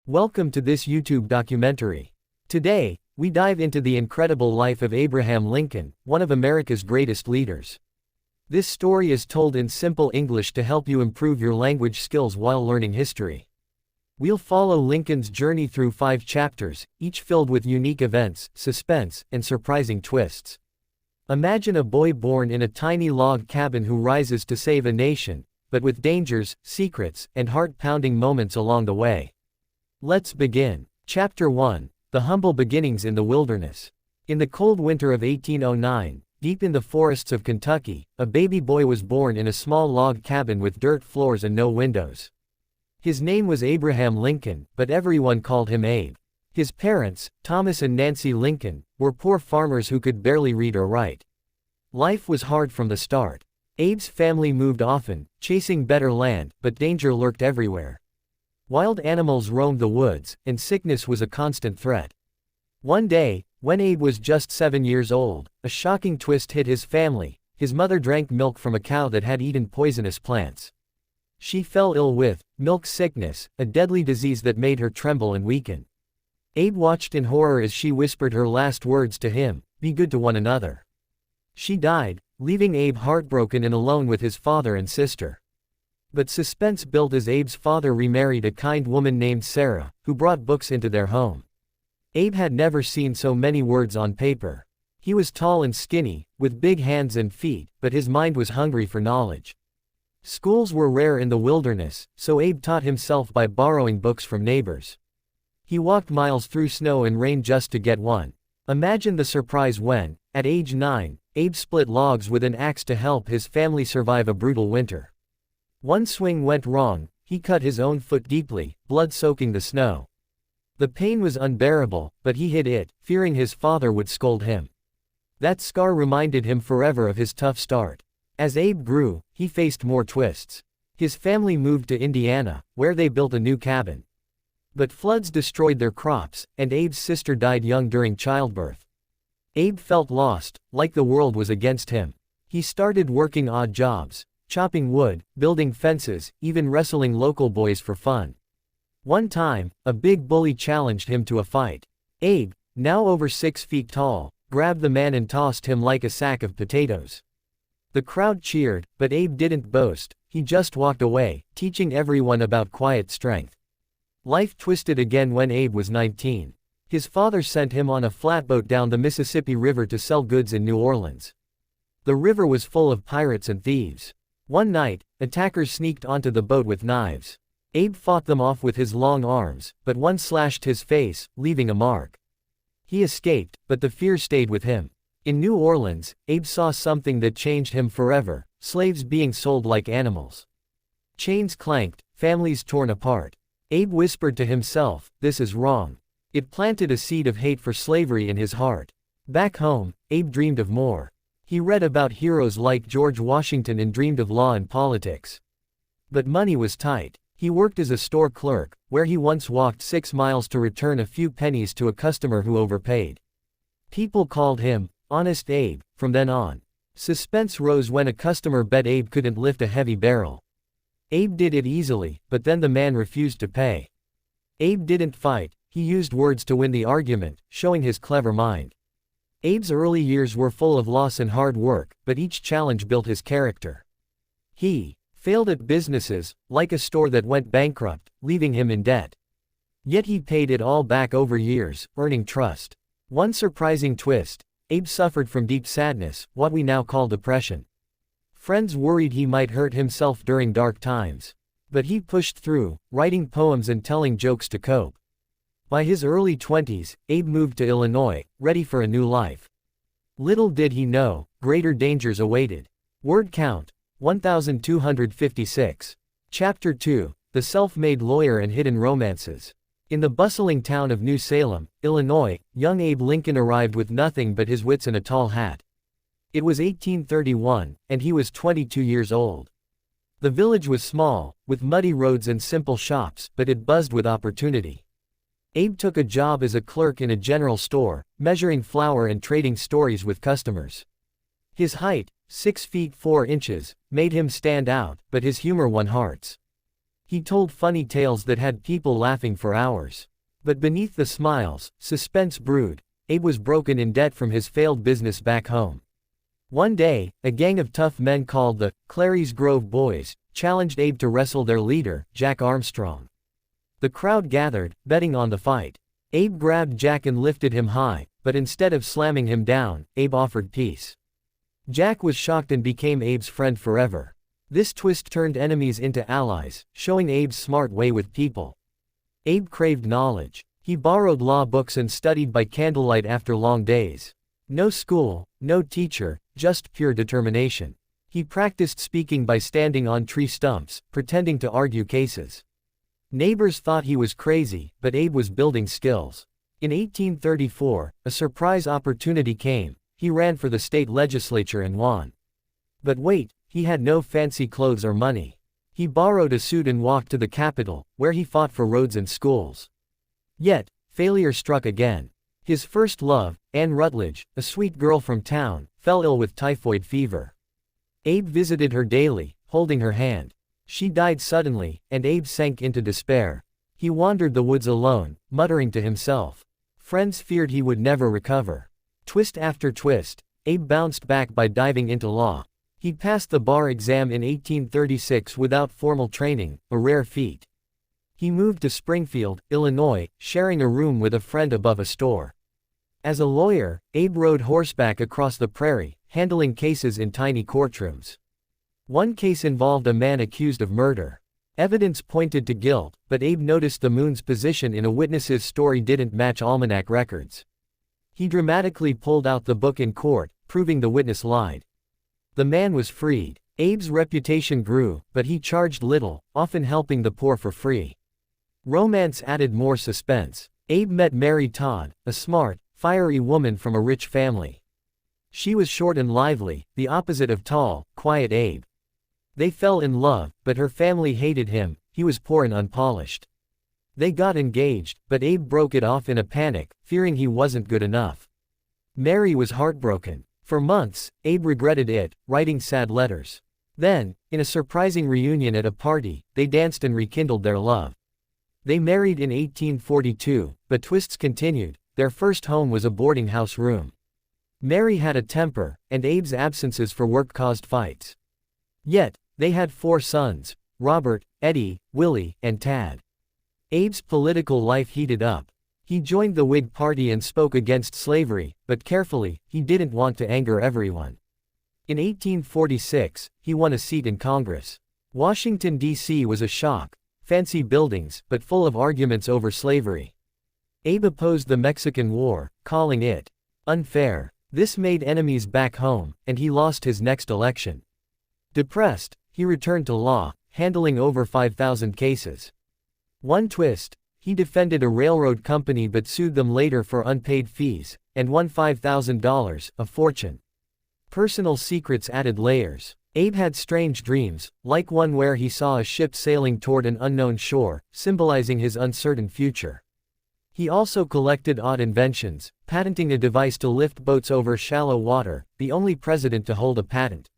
Welcome to this YouTube documentary. Today, we dive into the incredible life of Abraham Lincoln, one of America's greatest leaders. This story is told in simple English to help you improve your language skills while learning history. We'll follow Lincoln's journey through 5 chapters, each filled with unique events, suspense, and surprising twists. Imagine a boy born in a tiny log cabin who rises to save a nation, but with dangers, secrets, and heart-pounding moments along the way. Let's begin. Chapter 1. The Humble Beginnings in the Wilderness. In the cold winter of 1809, deep in the forests of Kentucky, a baby boy was born in a small log cabin with dirt floors and no windows. His name was Abraham Lincoln, but everyone called him Abe. His parents, Thomas and Nancy Lincoln, were poor farmers who could barely read or write. Life was hard from the start. Abe's family moved often, chasing better land, but danger lurked everywhere. Wild animals roamed the woods, and sickness was a constant threat. One day, when Abe was just 7 years old, a shocking twist hit his family. His mother drank milk from a cow that had eaten poisonous plants. She fell ill with milk sickness, a deadly disease that made her tremble and weaken. Abe watched in horror as she whispered her last words to him, "Be good to one another." She died, leaving Abe heartbroken and alone with his father and sister. But suspense built as Abe's father remarried a kind woman named Sarah, who brought books into their home. Abe had never seen so many words on paper. He was tall and skinny, with big hands and feet, but his mind was hungry for knowledge. Schools were rare in the wilderness, so Abe taught himself by borrowing books from neighbors. He walked miles through snow and rain just to get one. Imagine the surprise when, at age 9, Abe split logs with an axe to help his family survive a brutal winter. One swing went wrong, he cut his own foot deeply, blood soaking the snow. The pain was unbearable, but he hid it, fearing his father would scold him. That scar reminded him forever of his tough start. As Abe grew, he faced more twists. His family moved to Indiana, where they built a new cabin. But floods destroyed their crops, and Abe's sister died young during childbirth. Abe felt lost, like the world was against him. He started working odd jobs. Chopping wood, building fences, even wrestling local boys for fun. One time, a big bully challenged him to a fight. Abe, now over 6 feet tall, grabbed the man and tossed him like a sack of potatoes. The crowd cheered, but Abe didn't boast, he just walked away, teaching everyone about quiet strength. Life twisted again when Abe was 19. His father sent him on a flatboat down the Mississippi River to sell goods in New Orleans. The river was full of pirates and thieves. One night, attackers sneaked onto the boat with knives. Abe fought them off with his long arms, but one slashed his face, leaving a mark. He escaped, but the fear stayed with him. In New Orleans, Abe saw something that changed him forever: slaves being sold like animals. Chains clanked, families torn apart. Abe whispered to himself, "This is wrong." It planted a seed of hate for slavery in his heart. Back home, Abe dreamed of more. He read about heroes like George Washington and dreamed of law and politics. But money was tight. He worked as a store clerk, where he once walked 6 miles to return a few pennies to a customer who overpaid. People called him Honest Abe from then on. Suspense rose when a customer bet Abe couldn't lift a heavy barrel. Abe did it easily, but then the man refused to pay. Abe didn't fight, he used words to win the argument, showing his clever mind. Abe's early years were full of loss and hard work, but each challenge built his character. He failed at businesses, like a store that went bankrupt, leaving him in debt. Yet he paid it all back over years, earning trust. One surprising twist: Abe suffered from deep sadness, what we now call depression. Friends worried he might hurt himself during dark times. But he pushed through, writing poems and telling jokes to cope. By his early 20s, Abe moved to Illinois, ready for a new life. Little did he know, greater dangers awaited. Word count: 1,256. Chapter 2. The Self-Made Lawyer and Hidden Romances. In the bustling town of New Salem, Illinois, young Abe Lincoln arrived with nothing but his wits and a tall hat. It was 1831, and he was 22 years old. The village was small, with muddy roads and simple shops, but it buzzed with opportunity. Abe took a job as a clerk in a general store, measuring flour and trading stories with customers. His height, 6 feet 4 inches, made him stand out, but his humor won hearts. He told funny tales that had people laughing for hours. But beneath the smiles, suspense brewed. Abe was broken in debt from his failed business back home. One day, a gang of tough men called the Clary's Grove Boys challenged Abe to wrestle their leader, Jack Armstrong. The crowd gathered, betting on the fight. Abe grabbed Jack and lifted him high, but instead of slamming him down, Abe offered peace. Jack was shocked and became Abe's friend forever. This twist turned enemies into allies, showing Abe's smart way with people. Abe craved knowledge. He borrowed law books and studied by candlelight after long days. No school, no teacher, just pure determination. He practiced speaking by standing on tree stumps, pretending to argue cases. Neighbors thought he was crazy, but Abe was building skills. In 1834, a surprise opportunity came. He ran for the state legislature and won. But wait, he had no fancy clothes or money. He borrowed a suit and walked to the Capitol, where he fought for roads and schools. Yet, failure struck again. His first love, Anne Rutledge, a sweet girl from town, fell ill with typhoid fever. Abe visited her daily, holding her hand. She died suddenly, and Abe sank into despair. He wandered the woods alone, muttering to himself. Friends feared he would never recover. Twist after twist, Abe bounced back by diving into law. He passed the bar exam in 1836 without formal training, a rare feat. He moved to Springfield, Illinois, sharing a room with a friend above a store. As a lawyer, Abe rode horseback across the prairie, handling cases in tiny courtrooms. One case involved a man accused of murder. Evidence pointed to guilt, but Abe noticed the moon's position in a witness's story didn't match almanac records. He dramatically pulled out the book in court, proving the witness lied. The man was freed. Abe's reputation grew, but he charged little, often helping the poor for free. Romance added more suspense. Abe met Mary Todd, a smart, fiery woman from a rich family. She was short and lively, the opposite of tall, quiet Abe. They fell in love, but her family hated him. He was poor and unpolished. They got engaged, but Abe broke it off in a panic, fearing he wasn't good enough. Mary was heartbroken. For months, Abe regretted it, writing sad letters. Then, in a surprising reunion at a party, they danced and rekindled their love. They married in 1842, but twists continued. Their first home was a boarding house room. Mary had a temper, and Abe's absences for work caused fights. Yet, they had 4 sons: Robert, Eddie, Willie, and Tad. Abe's political life heated up. He joined the Whig Party and spoke against slavery, but carefully, he didn't want to anger everyone. In 1846, he won a seat in Congress. Washington, D.C. was a shock. Fancy buildings, but full of arguments over slavery. Abe opposed the Mexican War, calling it unfair. This made enemies back home, and he lost his next election. Depressed, he returned to law, handling over 5,000 cases. One twist: he defended a railroad company but sued them later for unpaid fees, and won $5,000, a fortune. Personal secrets added layers. Abe had strange dreams, like one where he saw a ship sailing toward an unknown shore, symbolizing his uncertain future. He also collected odd inventions, patenting a device to lift boats over shallow water, the only president to hold a patent.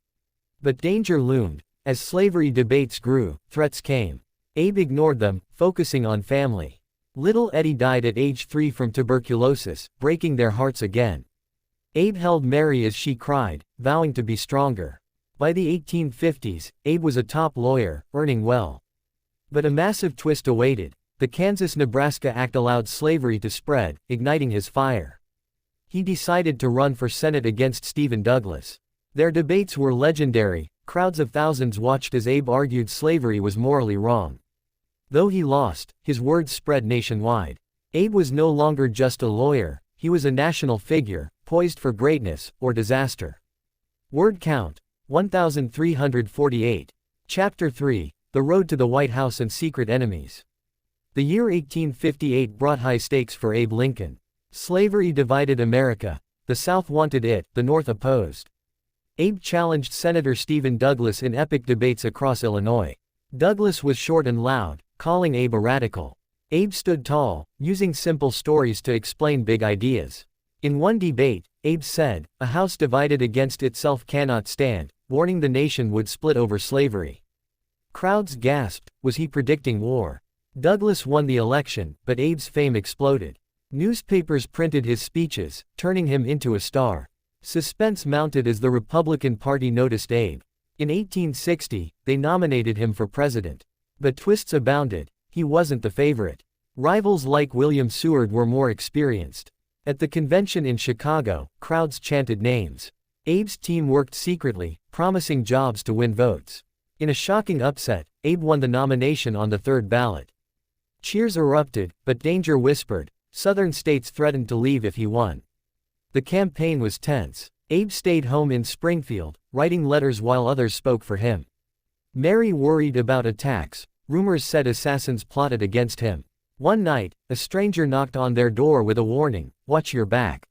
But danger loomed. As slavery debates grew, threats came. Abe ignored them, focusing on family. Little Eddie died at age 3 from tuberculosis, breaking their hearts again. Abe held Mary as she cried, vowing to be stronger. By the 1850s, Abe was a top lawyer, earning well. But a massive twist awaited. The Kansas-Nebraska Act allowed slavery to spread, igniting his fire. He decided to run for Senate against Stephen Douglas. Their debates were legendary. Crowds of thousands watched as Abe argued slavery was morally wrong. Though he lost, his words spread nationwide. Abe was no longer just a lawyer, he was a national figure, poised for greatness, or disaster. Word count: 1,348. Chapter 3, The Road to the White House and Secret Enemies. The year 1858 brought high stakes for Abe Lincoln. Slavery divided America. The South wanted it, the North opposed. Abe challenged Senator Stephen Douglas in epic debates across Illinois. Douglas was short and loud, calling Abe a radical. Abe stood tall, using simple stories to explain big ideas. In one debate, Abe said, "A house divided against itself cannot stand," warning the nation would split over slavery. Crowds gasped, was he predicting war? Douglas won the election, but Abe's fame exploded. Newspapers printed his speeches, turning him into a star. Suspense mounted as the Republican Party noticed Abe. In 1860, they nominated him for president. But twists abounded. He wasn't the favorite. Rivals like William Seward were more experienced. At the convention in Chicago, crowds chanted names. Abe's team worked secretly, promising jobs to win votes. In a shocking upset, Abe won the nomination on the third ballot. Cheers erupted, but danger whispered. Southern states threatened to leave if he won. The campaign was tense. Abe stayed home in Springfield, writing letters while others spoke for him. Mary worried about attacks. Rumors said assassins plotted against him. One night, a stranger knocked on their door with a warning, "Watch your back."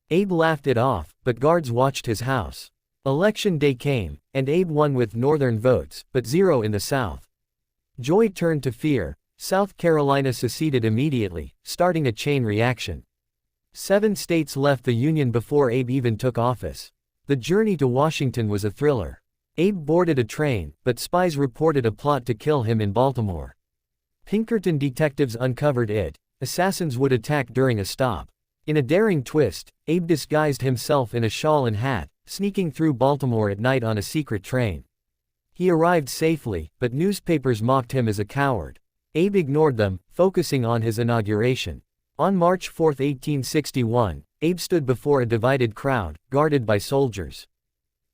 Abe laughed it off, but guards watched his house. Election day came, and Abe won with Northern votes, but zero in the South. Joy turned to fear. South Carolina seceded immediately, starting a chain reaction. 7 states left the Union before Abe even took office. The journey to Washington was a thriller. Abe boarded a train, but spies reported a plot to kill him in Baltimore. Pinkerton detectives uncovered it. Assassins would attack during a stop. In a daring twist, Abe disguised himself in a shawl and hat, sneaking through Baltimore at night on a secret train. He arrived safely, but newspapers mocked him as a coward. Abe ignored them, focusing on his inauguration. On March 4, 1861, Abe stood before a divided crowd, guarded by soldiers.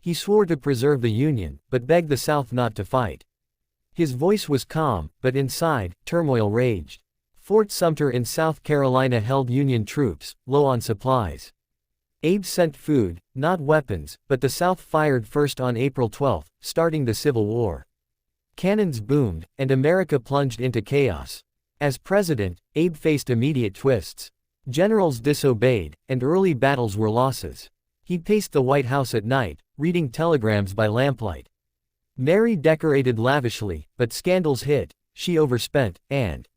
He swore to preserve the Union, but begged the South not to fight. His voice was calm, but inside, turmoil raged. Fort Sumter in South Carolina held Union troops, low on supplies. Abe sent food, not weapons, but the South fired first on April 12, starting the Civil War. Cannons boomed, and America plunged into chaos. As president, Abe faced immediate twists. Generals disobeyed, and early battles were losses. He paced the White House at night, reading telegrams by lamplight. Mary decorated lavishly, but scandals hit. She overspent, and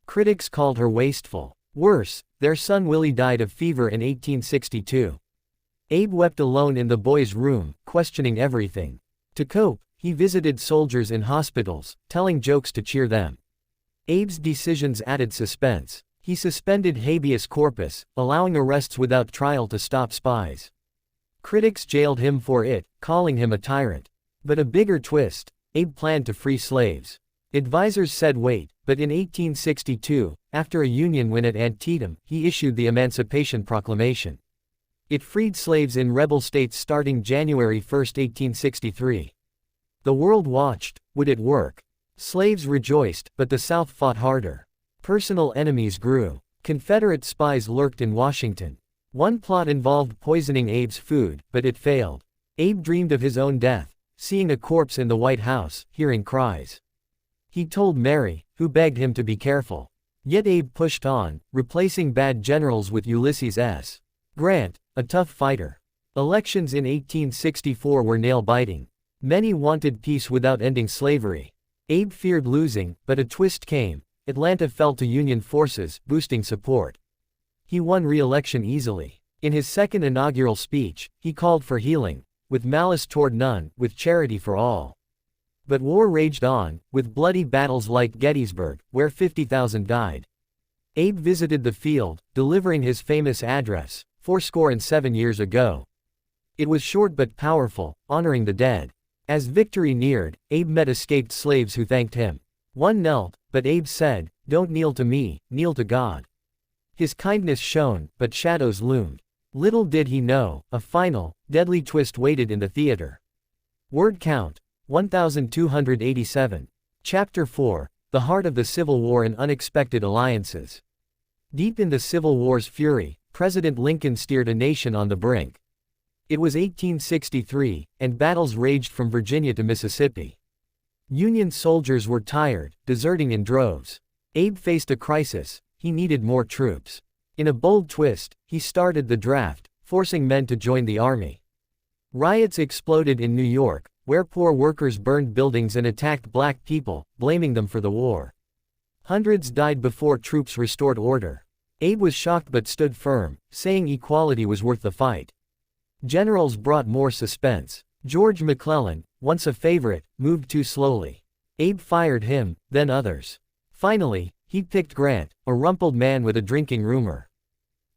critics called her wasteful. Worse, their son Willie died of fever in 1862. Abe wept alone in the boys' room, questioning everything. To cope, he visited soldiers in hospitals, telling jokes to cheer them. Abe's decisions added suspense. He suspended habeas corpus, allowing arrests without trial to stop spies. Critics jailed him for it, calling him a tyrant. But a bigger twist, Abe planned to free slaves. Advisors said wait, but in 1862, after a Union win at Antietam, he issued the Emancipation Proclamation. It freed slaves in rebel states starting January 1, 1863. The world watched. Would it work? Slaves rejoiced, but the South fought harder. Personal enemies grew. Confederate spies lurked in Washington. One plot involved poisoning Abe's food, but it failed. Abe dreamed of his own death, seeing a corpse in the White House, hearing cries. He told Mary, who begged him to be careful. Yet Abe pushed on, replacing bad generals with Ulysses S. Grant, a tough fighter. Elections in 1864 were nail-biting. Many wanted peace without ending slavery. Abe feared losing, but a twist came. Atlanta fell to Union forces, boosting support. He won re-election easily. In his second inaugural speech, he called for healing, with malice toward none, with charity for all. But war raged on, with bloody battles like Gettysburg, where 50,000 died. Abe visited the field, delivering his famous address, 77 years ago. It was short but powerful, honoring the dead. As victory neared, Abe met escaped slaves who thanked him. One knelt, but Abe said, "Don't kneel to me, kneel to God." His kindness shone, but shadows loomed. Little did he know, a final, deadly twist waited in the theater. Word count, 1287. Chapter 4, The Heart of the Civil War and Unexpected Alliances. Deep in the Civil War's fury, President Lincoln steered a nation on the brink. It was 1863, and battles raged from Virginia to Mississippi. Union soldiers were tired, deserting in droves. Abe faced a crisis. He needed more troops. In a bold twist, he started the draft, forcing men to join the army. Riots exploded in New York, where poor workers burned buildings and attacked black people, blaming them for the war. Hundreds died before troops restored order. Abe was shocked but stood firm, saying equality was worth the fight. Generals brought more suspense. George McClellan, once a favorite, moved too slowly. Abe fired him, then others. Finally, he picked Grant, a rumpled man with a drinking rumor.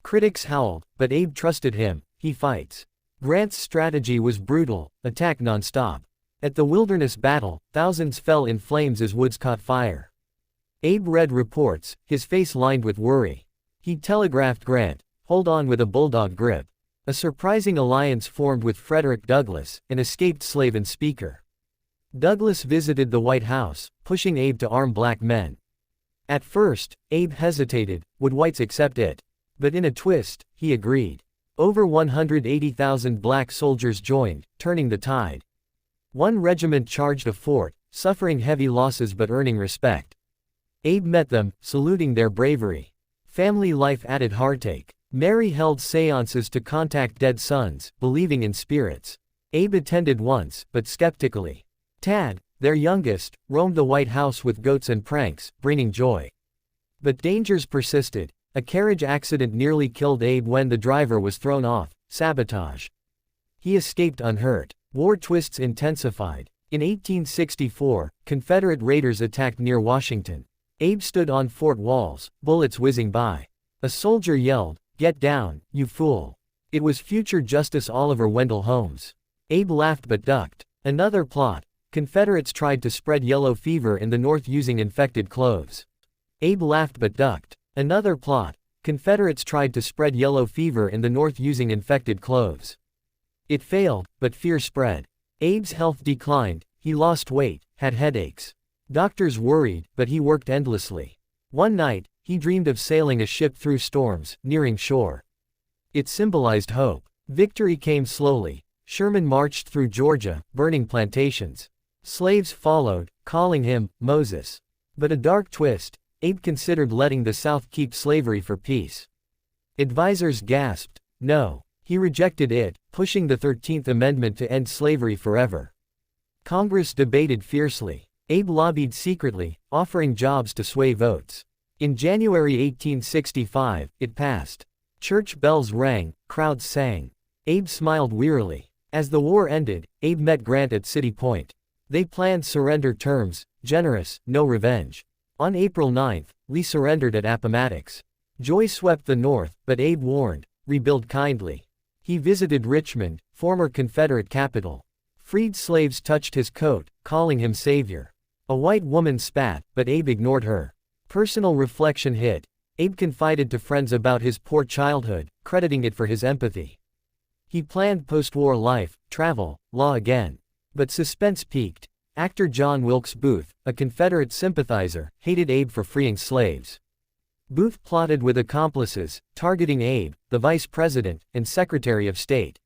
Critics howled, but Abe trusted him. He fights. Grant's strategy was brutal, attack non-stop. At the Wilderness Battle, thousands fell in flames as woods caught fire. Abe read reports, his face lined with worry. He telegraphed Grant, "Hold on with a bulldog grip." A surprising alliance formed with Frederick Douglass, an escaped slave and speaker. Douglass visited the White House, pushing Abe to arm black men. At first, Abe hesitated, would whites accept it? But in a twist, he agreed. Over 180,000 black soldiers joined, turning the tide. One regiment charged a fort, suffering heavy losses but earning respect. Abe met them, saluting their bravery. Family life added heartache. Mary held seances to contact dead sons, believing in spirits. Abe attended once, but skeptically. Tad, their youngest, roamed the White House with goats and pranks, bringing joy. But dangers persisted. A carriage accident nearly killed Abe when the driver was thrown off. Sabotage. He escaped unhurt. War twists intensified. In 1864, Confederate raiders attacked near Washington. Abe stood on fort walls, bullets whizzing by. A soldier yelled, "Get down, you fool." It was future Justice Oliver Wendell Holmes. Abe laughed but ducked. Another plot. Confederates tried to spread yellow fever in the North using infected cloves. Abe laughed but ducked. Another plot. Confederates tried to spread yellow fever in the North using infected cloves. It failed, but fear spread. Abe's health declined, he lost weight, had headaches. Doctors worried, but he worked endlessly. One night, he dreamed of sailing a ship through storms, nearing shore. It symbolized hope. Victory came slowly. Sherman marched through Georgia, burning plantations. Slaves followed, calling him Moses. But a dark twist. Abe considered letting the South keep slavery for peace. Advisors gasped, no. He rejected it, pushing the 13th Amendment to end slavery forever. Congress debated fiercely. Abe lobbied secretly, offering jobs to sway votes. In January 1865, it passed. Church bells rang, crowds sang. Abe smiled wearily. As the war ended, Abe met Grant at City Point. They planned surrender terms, generous, no revenge. On April 9, Lee surrendered at Appomattox. Joy swept the North, but Abe warned, rebuild kindly. He visited Richmond, former Confederate capital. Freed slaves touched his coat, calling him savior. A white woman spat, but Abe ignored her. Personal reflection hit. Abe confided to friends about his poor childhood, crediting it for his empathy. He planned post-war life, travel, law again. But suspense peaked. Actor John Wilkes Booth, a Confederate sympathizer, hated Abe for freeing slaves. Booth plotted with accomplices, targeting Abe, the vice president, and secretary of state.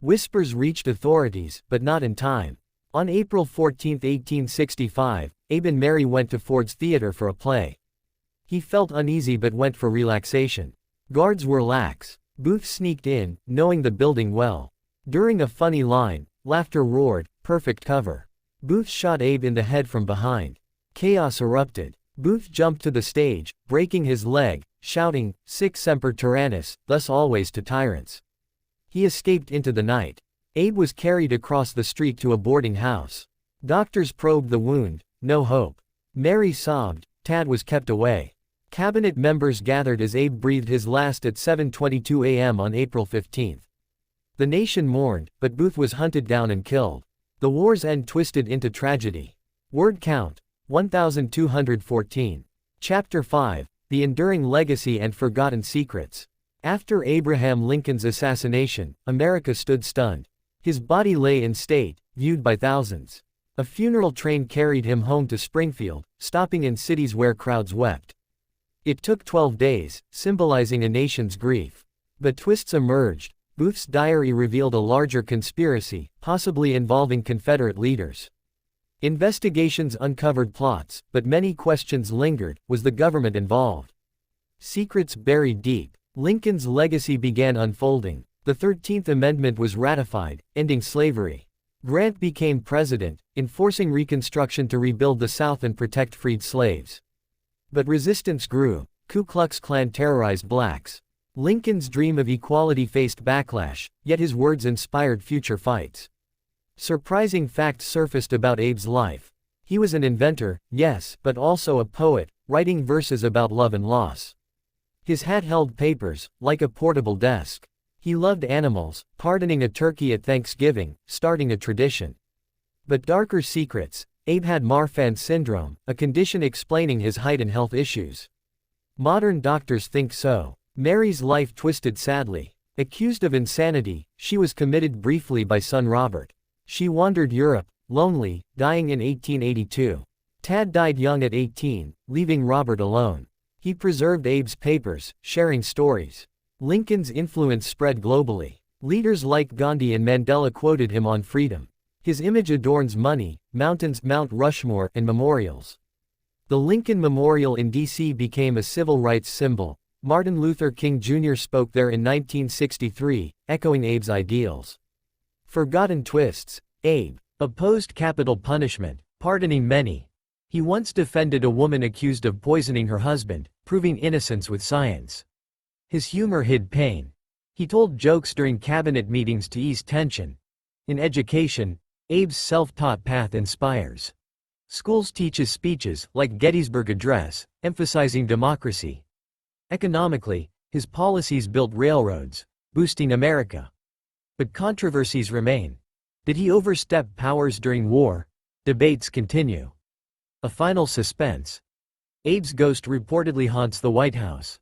Whispers reached authorities, but not in time. On April 14, 1865, Abe and Mary went to Ford's Theater for a play. He felt uneasy but went for relaxation. Guards were lax. Booth sneaked in, knowing the building well. During a funny line, laughter roared, perfect cover. Booth shot Abe in the head from behind. Chaos erupted. Booth jumped to the stage, breaking his leg, shouting, "Sic semper tyrannis, thus always to tyrants." He escaped into the night. Abe was carried across the street to a boarding house. Doctors probed the wound, no hope. Mary sobbed, Tad was kept away. Cabinet members gathered as Abe breathed his last at 7:22 a.m. on April 15. The nation mourned, but Booth was hunted down and killed. The war's end twisted into tragedy. Word count, 1,214. Chapter 5, The Enduring Legacy and Forgotten Secrets. After Abraham Lincoln's assassination, America stood stunned. His body lay in state, viewed by thousands. A funeral train carried him home to Springfield, stopping in cities where crowds wept. It took 12 days, symbolizing a nation's grief. But twists emerged. Booth's diary revealed a larger conspiracy, possibly involving Confederate leaders. Investigations uncovered plots, but many questions lingered. Was the government involved? Secrets buried deep. Lincoln's legacy began unfolding. The 13th Amendment was ratified, ending slavery. Grant became president, enforcing Reconstruction to rebuild the South and protect freed slaves. But resistance grew. Ku Klux Klan terrorized blacks. Lincoln's dream of equality faced backlash, yet his words inspired future fights. Surprising facts surfaced about Abe's life. He was an inventor, yes, but also a poet, writing verses about love and loss. His hat held papers, like a portable desk. He loved animals, pardoning a turkey at Thanksgiving, starting a tradition. But darker secrets. Abe had Marfan syndrome, a condition explaining his height and health issues. Modern doctors think so. Mary's life twisted sadly. Accused of insanity, she was committed briefly by son Robert. She wandered Europe, lonely, dying in 1882. Tad died young at 18, leaving Robert alone. He preserved Abe's papers, sharing stories. Lincoln's influence spread globally. Leaders like Gandhi and Mandela quoted him on freedom. His image adorns money, mountains, Mount Rushmore, and memorials. The Lincoln Memorial in D.C. became a civil rights symbol. Martin Luther King Jr. spoke there in 1963, echoing Abe's ideals. Forgotten twists. Abe opposed capital punishment, pardoning many. He once defended a woman accused of poisoning her husband, proving innocence with science. His humor hid pain. He told jokes during cabinet meetings to ease tension. In education, Abe's self-taught path inspires. Schools teach his speeches, like Gettysburg Address, emphasizing democracy. Economically, his policies built railroads, boosting America. But controversies remain. Did he overstep powers during war? Debates continue. A final suspense. Abe's ghost reportedly haunts the White House.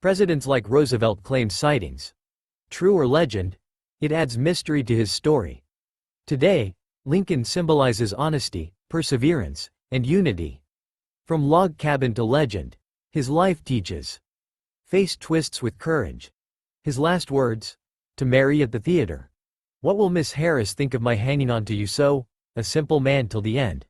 Presidents like Roosevelt claimed sightings. True or legend? It adds mystery to his story. Today, Lincoln symbolizes honesty, perseverance, and unity. From log cabin to legend, his life teaches. Face twists with courage. His last words? To Mary at the theater. What will Miss Harris think of my hanging on to you so? A simple man till the end.